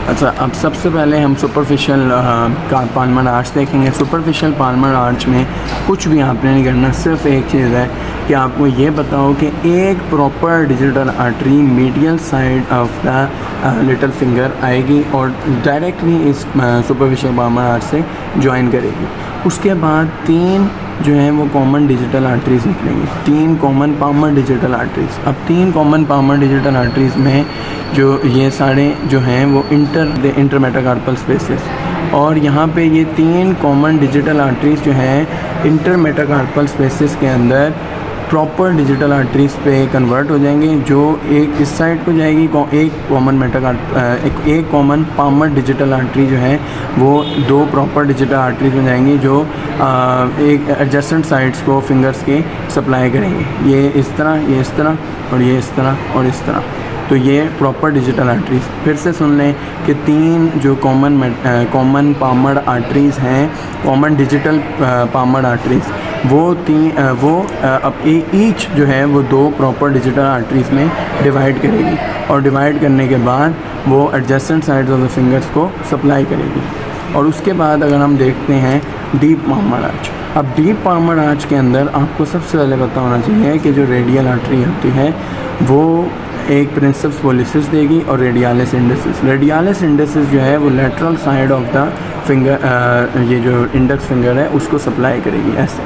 अच्छा, अब सबसे पहले हम सुपरफिशियल पाल्मर आर्च देखेंगे। सुपरफिशियल पाल्मर आर्च में कुछ भी आपने नहीं करना, सिर्फ एक चीज़ है कि आपको ये बताओ कि एक proper digital artery medial side of the little finger आएगी और डायरेक्टली इस सुपरफिशियल पाल्मर आर्च से ज्वाइन करेगी। उसके बाद 3 जो हैं वो कॉमन डिजिटल आर्टरीज़ निकलेंगी, 3 कॉमन पाल्मर डिजिटल आर्टरीज़। अब 3 कॉमन पाल्मर डिजिटल आर्टरीज़ में जो ये सारे जो हैं वो इंटरमेटाकार्पल स्पेसेस, और यहाँ पे ये 3 कॉमन डिजिटल आर्टरीज़ जो हैं इंटरमेटाकार्पल स्पेसेस के अंदर प्रॉपर डिजिटल आर्टरीज़ पे कन्वर्ट हो जाएंगे। जो एक इस साइड को जाएगी, एक कॉमन पाल्मर डिजिटल आर्टरी जो है वो 2 प्रॉपर डिजिटल आर्टरीज में जाएंगी जो एक एडजेसेंट साइड्स को फिंगर्स के सप्लाई करेंगे। ये इस तरह, ये इस तरह, और ये इस तरह और इस तरह। तो ये प्रॉपर डिजिटल आर्टरीज़। फिर से सुन लें कि 3 जो कॉमन पाल्मर आर्टरीज़ हैं, कॉमन डिजिटल पाल्मर आर्टरीज़, वो अब ईच जो है वो 2 प्रॉपर डिजिटल आर्टरीज़ में डिवाइड करेगी, और डिवाइड करने के बाद वो adjacent sides of the fingers को सप्लाई करेगी। और उसके बाद अगर हम देखते हैं डीप पाल्मर आर्च। अब डीप पाल्मर आर्च के अंदर आपको सबसे पहले पता होना चाहिए कि जो रेडियल आर्टरी होती है वो एक प्रिंसिपस वोलिसिस देगी और रेडियालिस इंडेक्सिस। रेडियालिस इंडेक्सिस जो है वो lateral side of the finger, ये जो इंडेक्स फिंगर है उसको सप्लाई करेगी ऐसे।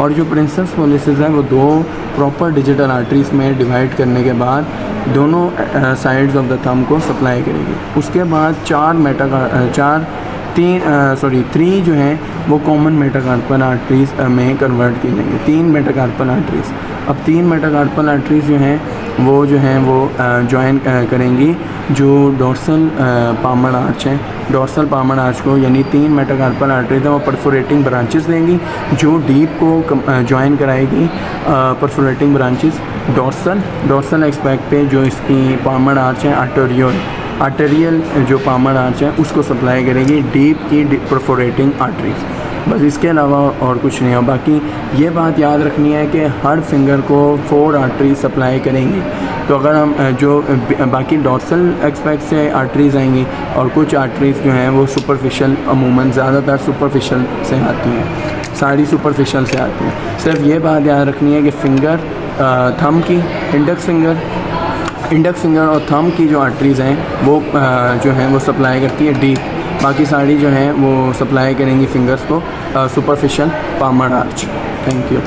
और जो प्रिंसिपस वोलिसिस है वो 2 प्रॉपर डिजिटल आर्टरीज़ में डिवाइड करने के बाद दोनों साइड्स ऑफ द थंब को सप्लाई करेगी। उसके बाद 3 जो हैं वो कॉमन मेटाकार्पल आर्टरीज़ में कन्वर्ट की जाएंगी, 3 मेटाकार्पल आर्टरीज़। अब 3 मेटाकार्पल आर्टरीज़ जो हैं वो ज्वाइन करेंगी जो डोर्सल पाल्मर आर्च है। डोर्सल पाल्मर आर्च को, यानी 3 मेटाकार्पल आर्टरीज हैं वो परफोरेटिंग ब्रांचेस देंगी जो डीप को ज्वाइन कराएगी। परफोरेटिंग ब्रांचेस डोर्सल एक्सपेक्ट पे जो इसकी पाल्मर आर्च है आर्टेरियल जो पाल्मर आर्च है उसको सप्लाई करेगी डीप की परफोरेटिंग आर्टरीज। बस इसके अलावा और कुछ नहीं हो। बाकी ये बात याद रखनी है कि हर फिंगर को 4 आर्टरी सप्लाई करेंगी। तो अगर हम जो बाकी डॉर्सल एक्सपेक्ट से आर्टरीज़ आएंगी और कुछ आर्टरीज़ जो हैं वो सुपरफिशियल, अमूमन ज़्यादातर सुपरफिशियल से आती हैं, सारी सुपरफिशियल से आती हैं। सिर्फ ये बात याद रखनी है कि फिंगर थंब की इंडेक्स फिंगर और थंब की जो आर्टरीज़ हैं वो जो हैं वो सप्लाई करती है डीप। बाकी सारी जो हैं वो सप्लाई करेंगी फिंगर्स को superficial Palmer arch. Thank you.